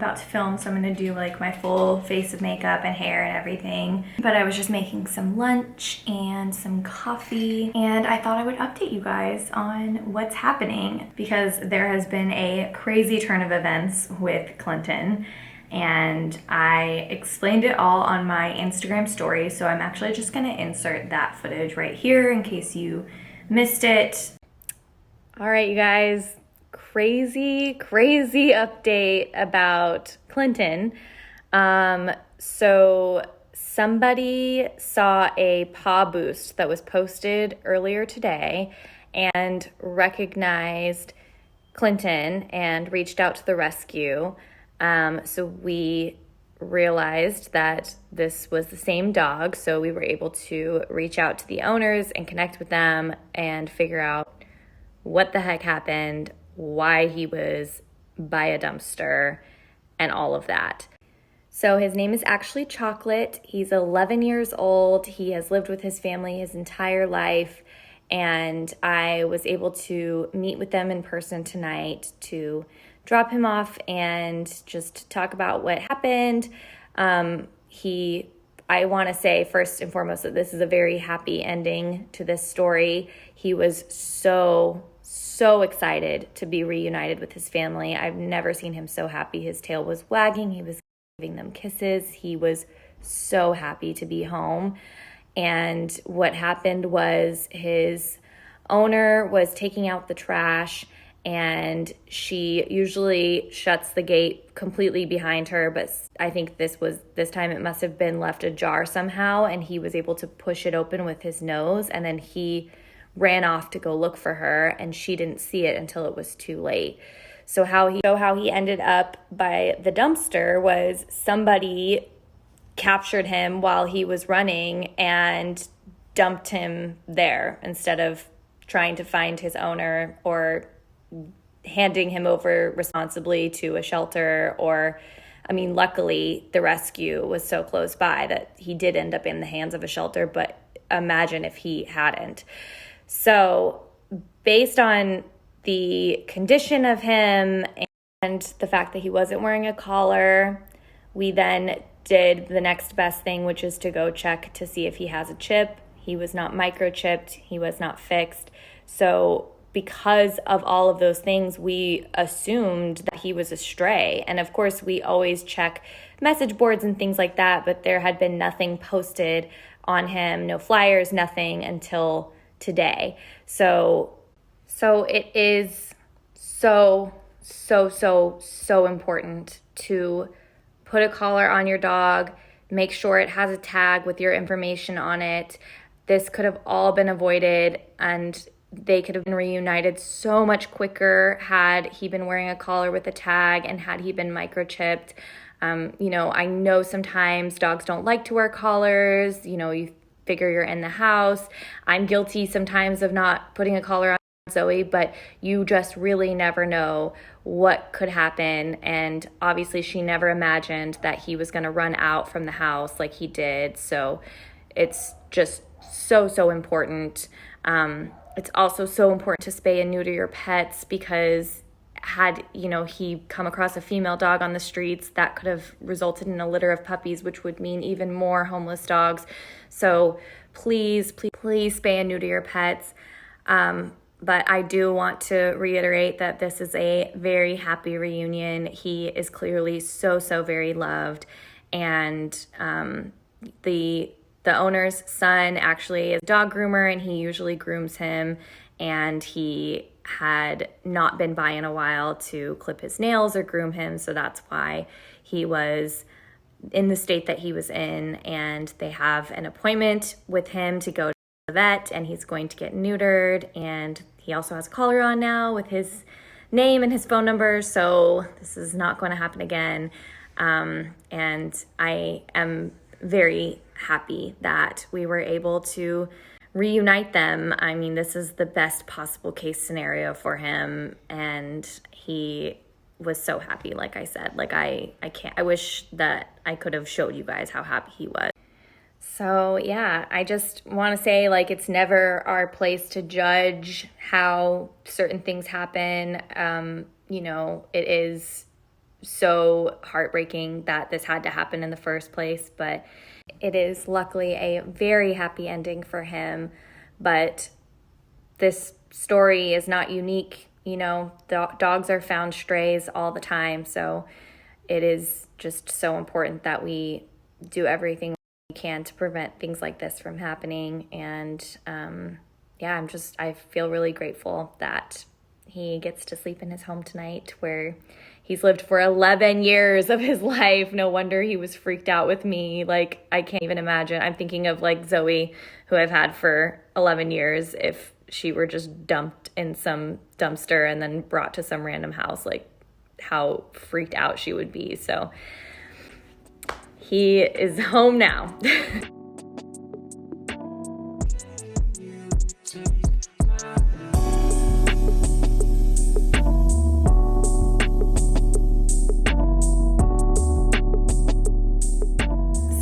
about to film, so I'm gonna do like my full face of makeup and hair and everything. But I was just making some lunch and some coffee, and I thought I would update you guys on what's happening because there has been a crazy turn of events with Clinton. And I explained it all on my Instagram story, so I'm actually just gonna insert that footage right here in case you missed it. All right, you guys, crazy update about Clinton. So somebody saw a paw boost that was posted earlier today and recognized Clinton and reached out to the rescue. So we realized that this was the same dog, so we were able to reach out to the owners and connect with them and figure out what the heck happened, why he was by a dumpster, and all of that. So his name is actually Chocolate. He's 11 years old. He has lived with his family his entire life, and I was able to meet with them in person tonight to drop him off and just talk about what happened. I want to say first and foremost that this is a very happy ending to this story. He was so excited to be reunited with his family. I've never seen him so happy. His tail was wagging. He was giving them kisses. He was so happy to be home. And what happened was his owner was taking out the trash, and she usually shuts the gate completely behind her, but I think this time it must have been left ajar somehow, and he was able to push it open with his nose, and then he ran off to go look for her, and she didn't see it until it was too late. So how he ended up by the dumpster was somebody captured him while he was running and dumped him there instead of trying to find his owner or handing him over responsibly to a shelter. Or, I mean, luckily the rescue was so close by that he did end up in the hands of a shelter, but imagine if he hadn't. So based on the condition of him and the fact that he wasn't wearing a collar, we then did the next best thing, which is to go check to see if he has a chip. He was not microchipped. He was not fixed. So because of all of those things, we assumed that he was a stray. And of course, we always check message boards and things like that, but there had been nothing posted on him, no flyers, nothing until today. So it is so important to put a collar on your dog, make sure it has a tag with your information on it. This could have all been avoided, and they could have been reunited so much quicker had he been wearing a collar with a tag and had he been microchipped. I know sometimes dogs don't like to wear collars. You figure you're in the house. I'm guilty sometimes of not putting a collar on Zoe, but you just really never know what could happen. And obviously she never imagined that he was going to run out from the house like he did. So it's just so important. It's also so important to spay and neuter your pets, because had he come across a female dog on the streets, that could have resulted in a litter of puppies, which would mean even more homeless dogs. So please spay and neuter your pets. But I do want to reiterate that this is a very happy reunion. He is clearly so very loved, and the owner's son actually is a dog groomer, and he usually grooms him, and he had not been by in a while to clip his nails or groom him, so that's why he was in the state that he was in. And they have an appointment with him to go to the vet, and he's going to get neutered, and he also has a collar on now with his name and his phone number, so this is not going to happen again. And I am very happy that we were able to reunite them. I mean, this is the best possible case scenario for him, and he was so happy. Like I said, I wish that I could have showed you guys how happy he was. So yeah, I just want to say, it's never our place to judge how certain things happen. It is so heartbreaking that this had to happen in the first place, but it is luckily a very happy ending for him. But this story is not unique. You know, dogs are found strays all the time, so it is just so important that we do everything we can to prevent things like this from happening. And I feel really grateful that he gets to sleep in his home tonight, where he's lived for 11 years of his life. No wonder he was freaked out with me. Like, I can't even imagine. I'm thinking of like Zoe, who I've had for 11 years, if she were just dumped in some dumpster and then brought to some random house, like how freaked out she would be. So he is home now.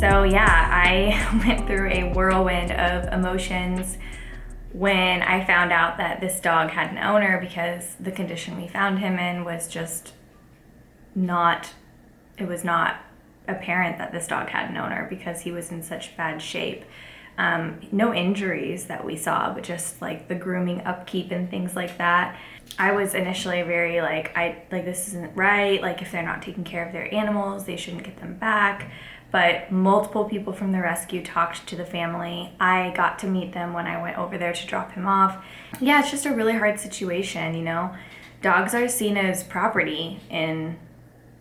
So yeah, I went through a whirlwind of emotions when I found out that this dog had an owner, because the condition we found him in was just not, it was not apparent that this dog had an owner because he was in such bad shape. No injuries that we saw, but just like the grooming upkeep and things like that. I was initially very this isn't right. Like, if they're not taking care of their animals, they shouldn't get them back. But multiple people from the rescue talked to the family. I got to meet them when I went over there to drop him off. Yeah, it's just a really hard situation, you know. Dogs are seen as property in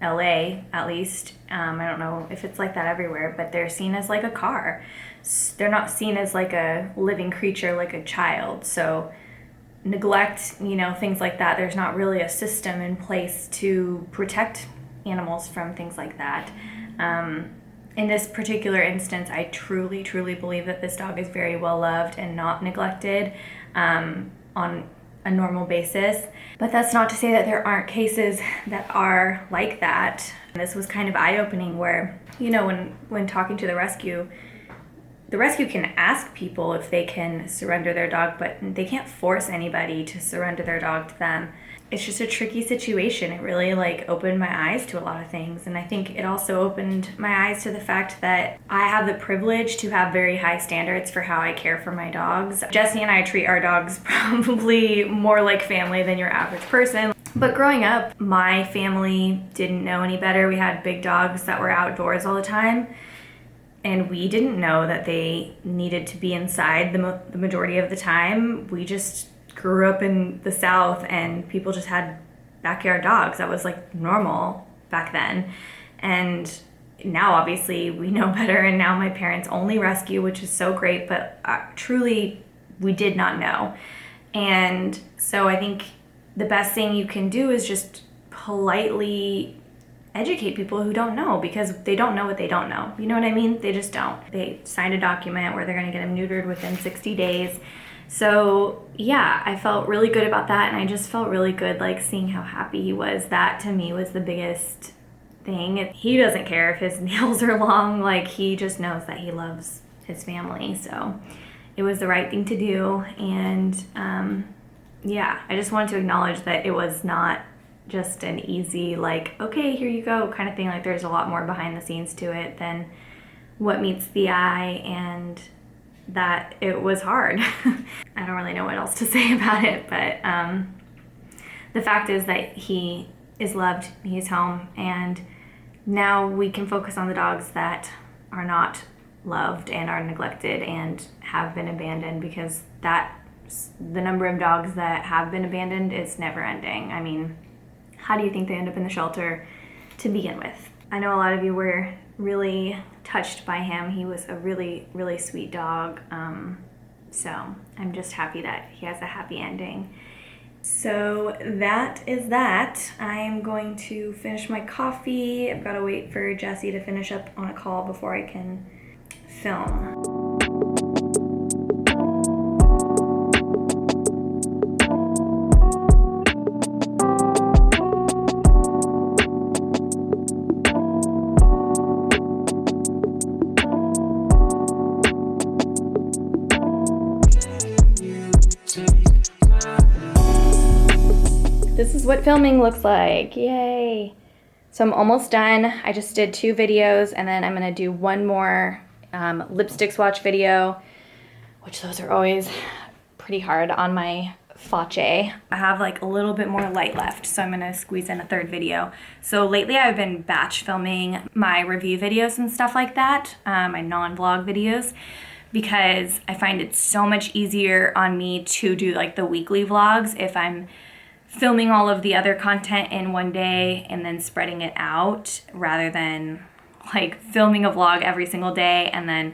LA, at least. I don't know if it's like that everywhere, but they're seen as like a car. They're not seen as like a living creature, like a child. So neglect, you know, things like that. There's not really a system in place to protect animals from things like that. In this particular instance, I truly, truly believe that this dog is very well loved and not neglected on a normal basis. But that's not to say that there aren't cases that are like that. This was kind of eye-opening where, you know, when talking to the rescue can ask people if they can surrender their dog, but they can't force anybody to surrender their dog to them. It's just a tricky situation. It really opened my eyes to a lot of things. And I think it also opened my eyes to the fact that I have the privilege to have very high standards for how I care for my dogs. Jesse and I treat our dogs probably more like family than your average person. But growing up, my family didn't know any better. We had big dogs that were outdoors all the time. And we didn't know that they needed to be inside the majority of the time. We just grew up in the South and people just had backyard dogs. That was normal back then. And now obviously we know better, and now my parents only rescue, which is so great, but truly we did not know. And so I think the best thing you can do is just politely educate people who don't know, because they don't know what they don't know. You know what I mean? They just don't. They signed a document where they're going to get him neutered within 60 days. So yeah, I felt really good about that, and I just felt really good seeing how happy he was. That to me was the biggest thing. He doesn't care if his nails are long, he just knows that he loves his family. So it was the right thing to do. And yeah, I just wanted to acknowledge that it was not just an easy okay, here you go kind of thing. There's a lot more behind the scenes to it than what meets the eye, and that it was hard. I don't really know what else to say about it, but the fact is that he is loved, he's home, and now we can focus on the dogs that are not loved and are neglected and have been abandoned, because the number of dogs that have been abandoned is never ending. I mean, how do you think they end up in the shelter to begin with? I know a lot of you were really touched by him. He was a really, really sweet dog. So I'm just happy that he has a happy ending. So that is that. I'm going to finish my coffee. I've got to wait for Jesse to finish up on a call before I can film. This is what filming looks like. Yay. So I'm almost done. I just did 2 videos, and then I'm gonna do one more lipstick swatch video, which those are always pretty hard on my face. I have like a little bit more light left, so I'm gonna squeeze in a 3rd video. So lately I've been batch filming my review videos and stuff like that, my non-vlog videos, because I find it so much easier on me to do like the weekly vlogs if I'm filming all of the other content in one day and then spreading it out, rather than like filming a vlog every single day and then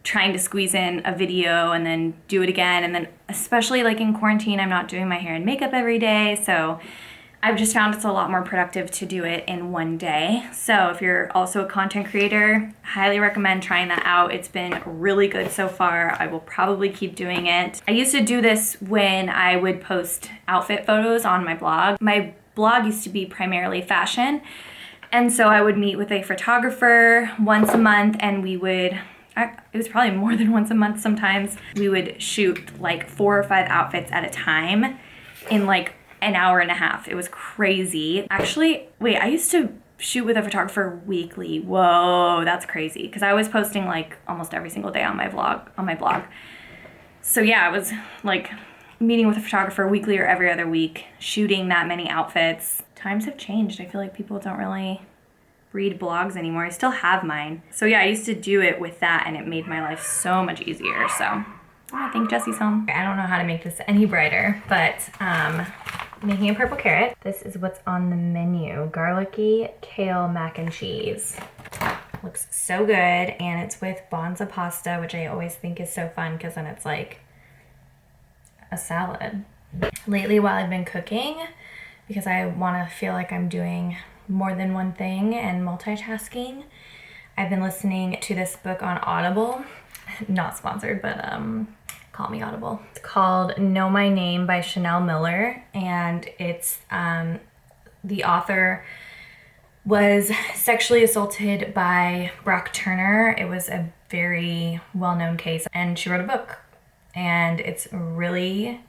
trying to squeeze in a video and then do it again. And then especially like in quarantine, I'm not doing my hair and makeup every day, so I've just found it's a lot more productive to do it in one day. So if you're also a content creator, highly recommend trying that out. It's been really good so far. I will probably keep doing it. I used to do this when I would post outfit photos on my blog. My blog used to be primarily fashion, and so I would meet with a photographer once a month, and we would, it was probably more than once a month sometimes, we would shoot like 4 or 5 outfits at a time in like an hour and a half. It was crazy. Actually, wait, I used to shoot with a photographer weekly. Whoa, that's crazy. Because I was posting like almost every single day on my blog. So yeah, I was like meeting with a photographer weekly or every other week, shooting that many outfits. Times have changed. I feel like people don't really read blogs anymore. I still have mine. So yeah, I used to do it with that, and it made my life so much easier. So I think Jesse's home. I don't know how to make this any brighter, but making a purple carrot. This is what's on the menu. Garlicky kale mac and cheese. Looks so good, and it's with bonza pasta, which I always think is so fun because then it's like a salad. Lately, while I've been cooking, because I want to feel like I'm doing more than one thing and multitasking, I've been listening to this book on Audible. Not sponsored, but call me Audible. It's called Know My Name by Chanel Miller, and it's the author was sexually assaulted by Brock Turner. It was a very well-known case, and she wrote a book, and it's really,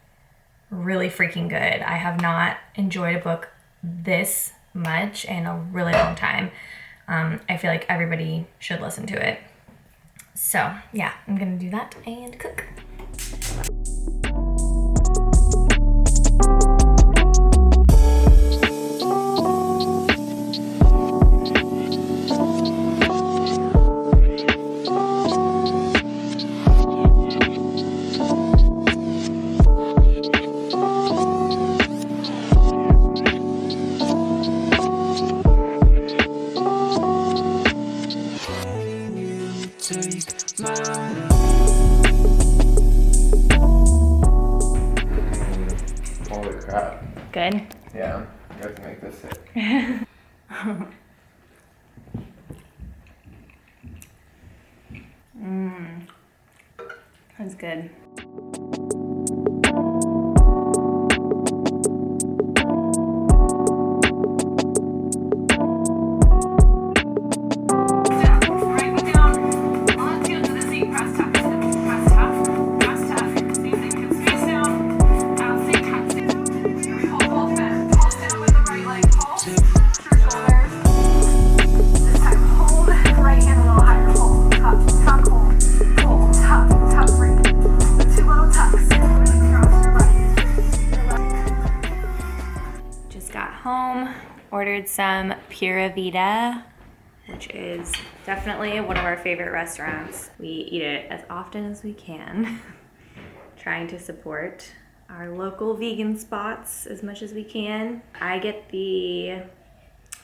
really freaking good. I have not enjoyed a book this much in a really long time. I feel like everybody should listen to it. So yeah, I'm gonna do that and cook. Holy crap. Good? Yeah, you have to make this sick. That's good. Home, ordered some Pura Vida, which is definitely one of our favorite restaurants. We eat it as often as we can, trying to support our local vegan spots as much as we can. I get the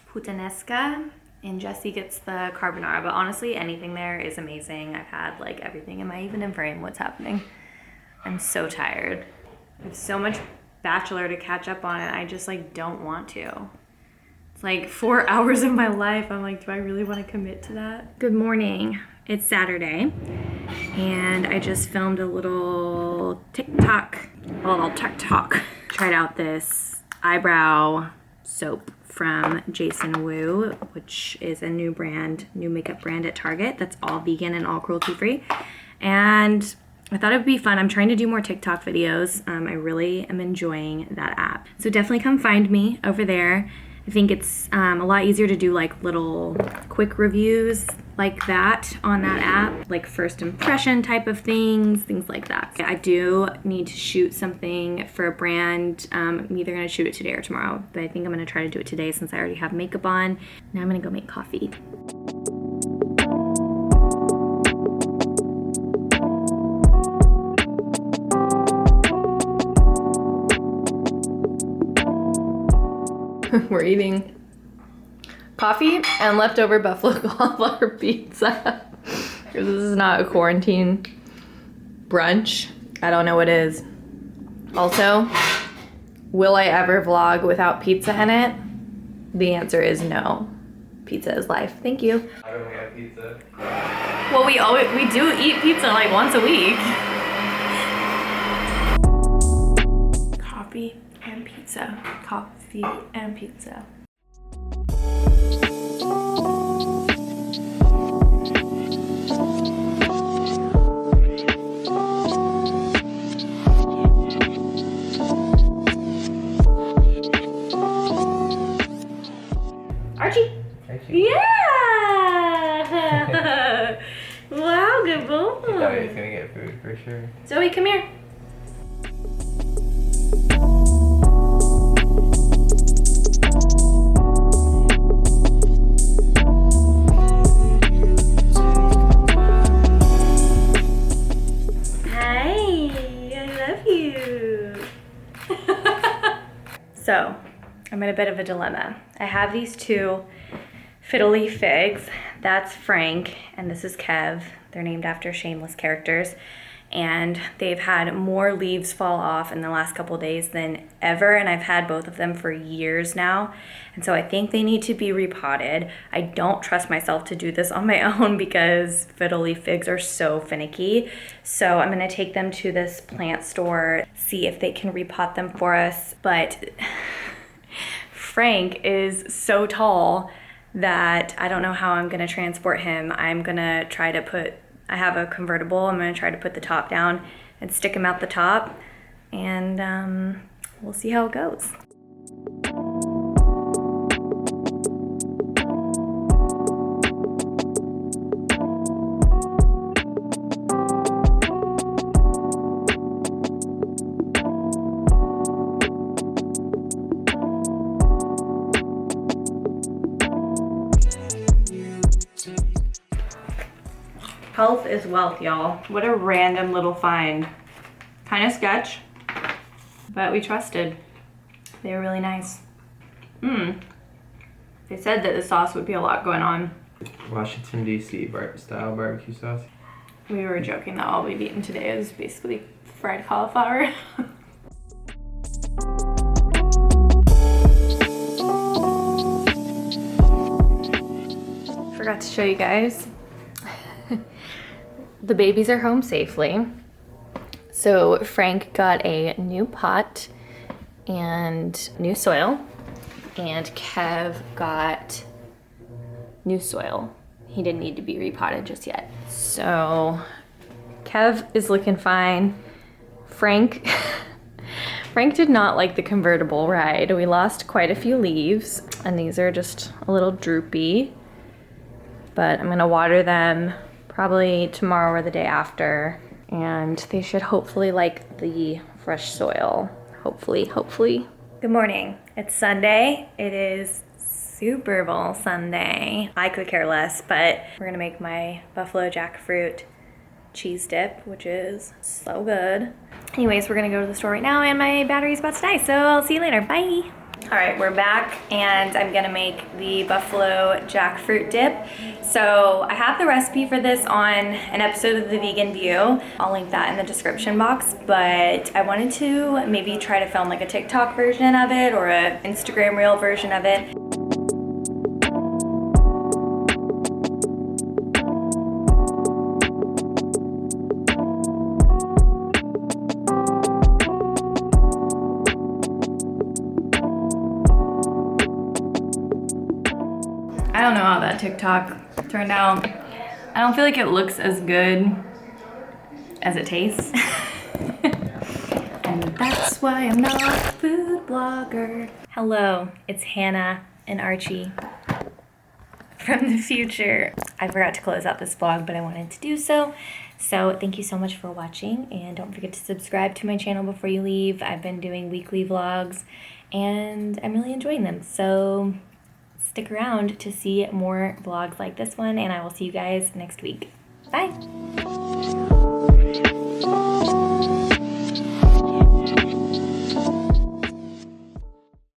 puttanesca and Jesse gets the carbonara, but honestly anything there is amazing. I've had like everything. Am I even in frame? What's happening? I'm so tired. I have so much Bachelor to catch up on, and I just like don't want to. It's like 4 hours of my life. I'm like, do I really want to commit to that? Good morning. It's Saturday, and I just filmed a little TikTok. Tried out this eyebrow soap from Jason Wu, which is a new makeup brand at Target that's all vegan and all cruelty free. And I thought it would be fun. I'm trying to do more TikTok videos. I really am enjoying that app. So definitely come find me over there. I think it's a lot easier to do like little quick reviews like that on that app, like first impression type of things like that. I do need to shoot something for a brand. I'm either gonna shoot it today or tomorrow, but I think I'm gonna try to do it today since I already have makeup on. Now I'm gonna go make coffee. We're eating coffee and leftover buffalo cauliflower pizza. This is not a quarantine brunch. I don't know what is. Also, will I ever vlog without pizza in it? The answer is no. Pizza is life. Thank you. I don't have pizza. Well, we do eat pizza like once a week. Coffee and pizza. Coffee and pizza. Archie. Yeah! Wow, good boy. I thought he was gonna get food for sure. Zoe, come here. Hi, I love you. So, I'm in a bit of a dilemma. I have these two fiddly figs. That's Frank, and this is Kev. They're named after shameless characters. And they've had more leaves fall off in the last couple days than ever, and I've had both of them for years now. And so I think they need to be repotted. I don't trust myself to do this on my own because fiddly figs are so finicky. So I'm gonna take them to this plant store, see if they can repot them for us. But Frank is so tall that I don't know how I'm gonna transport him. I'm gonna try to I have a convertible. I'm gonna try to put the top down and stick him out the top, and we'll see how it goes. Health is wealth, y'all. What a random little find. Kind of sketch, but we trusted. They were really nice. They said that the sauce would be a lot going on. Washington, D.C. style barbecue sauce. We were joking that all we've eaten today is basically fried cauliflower. Forgot to show you guys. The babies are home safely. So Frank got a new pot and new soil, and Kev got new soil. He didn't need to be repotted just yet. So Kev is looking fine. Frank did not like the convertible ride. We lost quite a few leaves, and these are just a little droopy, but I'm gonna water them probably tomorrow or the day after, and they should hopefully like the fresh soil. Hopefully. Good morning. It's Sunday. It is Super Bowl Sunday. I could care less, but we're gonna make my buffalo jackfruit cheese dip, which is so good. Anyways, we're gonna go to the store right now, and my battery's about to die, so I'll see you later. Bye. All right, we're back, and I'm gonna make the buffalo jackfruit dip. So I have the recipe for this on an episode of The Vegan View. I'll link that in the description box, but I wanted to maybe try to film like a TikTok version of it or an Instagram reel version of it. I don't know how that TikTok turned out. I don't feel like it looks as good as it tastes. And that's why I'm not a food blogger. Hello, it's Hannah and Archie from the future. I forgot to close out this vlog, but I wanted to do so. So thank you so much for watching, and don't forget to subscribe to my channel before you leave. I've been doing weekly vlogs and I'm really enjoying them. So stick around to see more vlogs like this one, and I will see you guys next week. Bye!